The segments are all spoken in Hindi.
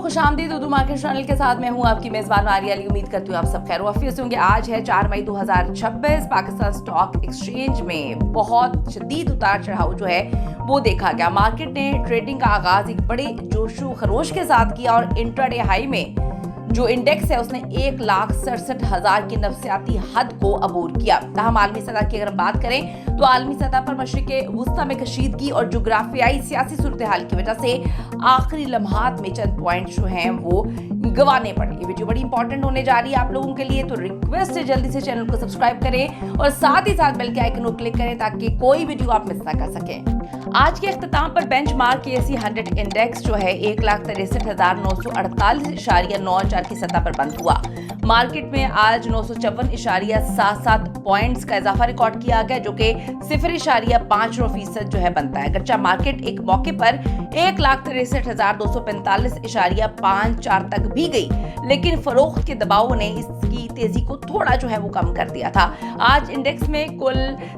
खुशामदीद उर्दू मार्केट चैनल के साथ मैं हूं आपकी मेजबान मारिया अली। उम्मीद करती हूं आप सब खैर वाफियत से होंगे। आज है 4 मई 2026। पाकिस्तान स्टॉक एक्सचेंज में बहुत शदीद उतार चढ़ाव जो है वो देखा गया। मार्केट ने ट्रेडिंग का आगाज एक बड़े जोशो खरोश के साथ किया और इंट्राडे हाई में जो इंडेक्स है उसने 1,67,000 की नफसियाती हद को अबूर किया। तहम आलमी सतह की अगर हम बात करें तो आलमी सतह पर मशरिक़े वुस्ता में कशीदगी और जोग्राफियाई सियासी सूरत हाल की वजह से आखिरी लम्हात में चंद पॉइंट जो हैं वो गंवाने पड़े। ये वीडियो बड़ी इंपॉर्टेंट होने जा रही है आप लोगों के लिए, तो रिक्वेस्ट है जल्दी से चैनल को सब्सक्राइब करें और साथ ही साथ बेल के आइकन को क्लिक करें ताकि कोई वीडियो आप मिस ना कर सकें। आज के इख्तिताम पर बेंचमार्क KSE 100 इंडेक्स जो है 1,63,948.94 की सतह पर बंद हुआ। मार्केट में आज 954.77 पॉइंट्स का इजाफा रिकॉर्ड किया गया जो कि 0.5% जो है बनता है। अगरचे मार्केट एक मौके पर 1,63,245.54 तक भी गई, लेकिन फरोख्त के दबाव ने इसकी तेजी को थोड़ा जो है वो कम कर दिया था। आज इंडेक्स में कुल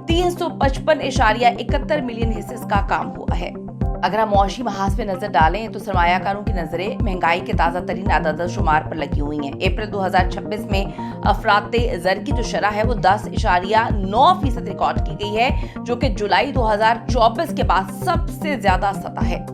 355.71 मिलियन हिस्से का काम हुआ है। अगर हम मौशी महाज पे नजर डालें तो सरमायाकारों की नजरें महंगाई के ताज़ा तरीन आदाद शुमार पर लगी हुई हैं। अप्रैल 2026 में अफराते ज़र की जो शरह है वो 10.9% रिकॉर्ड की गई है, जो कि जुलाई 2024 के बाद सबसे ज्यादा सतह है।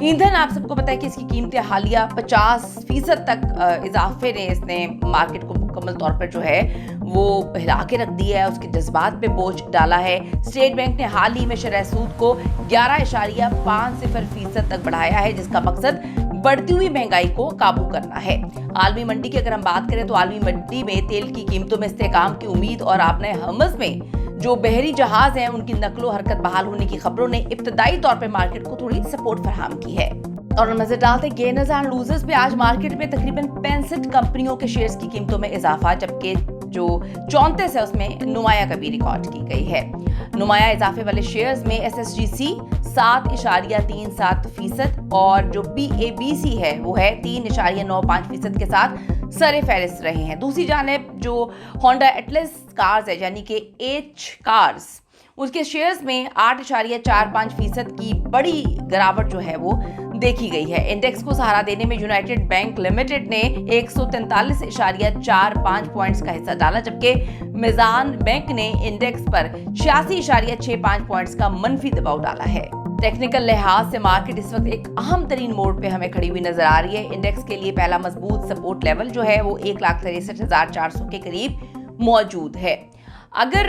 ईंधन आप सबको पता है कि इसकी कीमतें हालिया 50% तक इजाफे ने इसने मार्केट को मुकम्मल तौर पर जो है वो हिला के रख दिया है, उसके जज्बात पे बोझ डाला है। स्टेट बैंक ने हाल ही में शरह सूद को 11.50% तक बढ़ाया है, जिसका मकसद बढ़ती हुई महंगाई को काबू करना है। आलमी मंडी की अगर हम बात करें तो आलमी मंडी में तेल की कीमतों में इस्तेहकाम की उम्मीद और आपने हमज में जो बहरी जहाज हैं उनकी नकलो हरकत बहाल होने की खबरों ने इब्तदाई तौर पर मार्केट को थोड़ी सपोर्ट फराहम की है। और नजर डालते गेनर्स एंड लूजर्स पे आज मार्केट में तकरीबन 65 कंपनियों के शेयर्स की कीमतों में इजाफा, जबकि जो 34 है उसमें नुमाया का भी रिकॉर्ड की गई है। नुमाया इजाफे वाले शेयर्स में SSGC 7.37% और जो PABC है वो है 3.95% के साथ सरे फहरिस्त रहे हैं। दूसरी जानिब जो होंडा एटलस कार्स है यानी कि H कार्स, उसके शेयर्स में 8.45% की बड़ी गिरावट जो है वो देखी गई है। इंडेक्स को सहारा देने में यूनाइटेड बैंक लिमिटेड ने 143.45 पॉइंट्स का हिस्सा डाला, जबकि मिजान बैंक ने इंडेक्स पर 86.65 पॉइंट्स का मनफी दबाव डाला है। टेक्निकल लिहाज से मार्केट इस वक्त एक अहम तरीन मोड़ पे हमें खड़ी हुई नजर आ रही है। इंडेक्स के लिए पहला मजबूत सपोर्ट लेवल जो है वो 1,63,400 के करीब मौजूद है। अगर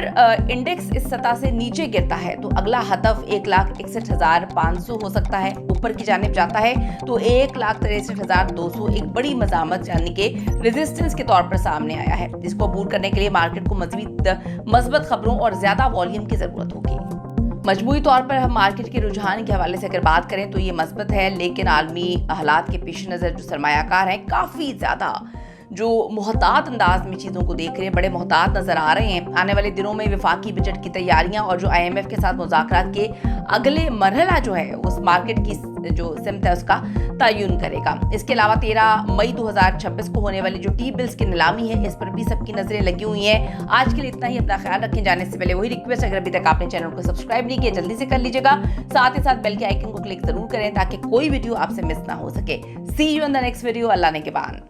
इंडेक्स इस सतह से नीचे गिरता है तो अगला हदफ 1,61,500 हो सकता है। ऊपर की जानिब जाता है तो 1,63,200 एक बड़ी मज़ामत यानी कि रेजिस्टेंस के तौर पर सामने आया है, जिसको अबूर करने के लिए मार्केट को मज़ीद मस्बत खबरों और ज्यादा वॉल्यूम की जरूरत होगी। मजमूई तौर पर हम मार्केट के रुझान के हवाले से अगर बात करें तो ये मस्बत है, लेकिन आलमी हालात के पेश नज़र जो सरमायाकार हैं काफ़ी ज़्यादा जो मोहतात अंदाज में चीज़ों को देख रहे हैं, बड़े मोहतात नजर आ रहे हैं। आने वाले दिनों में वफाकी बजट की तैयारियां और जो IMF के साथ मुज़ाकरात के अगले मरहला जो है उस मार्केट की जो सिमत है उसका तयन करेगा। इसके अलावा 13 मई 2026 को होने वाली जो टी बिल्स की नीलामी है इस पर भी सबकी नजरें लगी हुई हैं। आज के लिए इतना ही, अपना ख्याल रखें। जाने से पहले वही रिक्वेस्ट, अगर अभी तक आपने चैनल को सब्सक्राइब नहीं किया जल्दी से कर लीजिएगा, साथ ही साथ बेल के आइकन को क्लिक जरूर करें ताकि कोई वीडियो आपसे मिस ना हो सके। See you in the next video. Allah ने के बाद।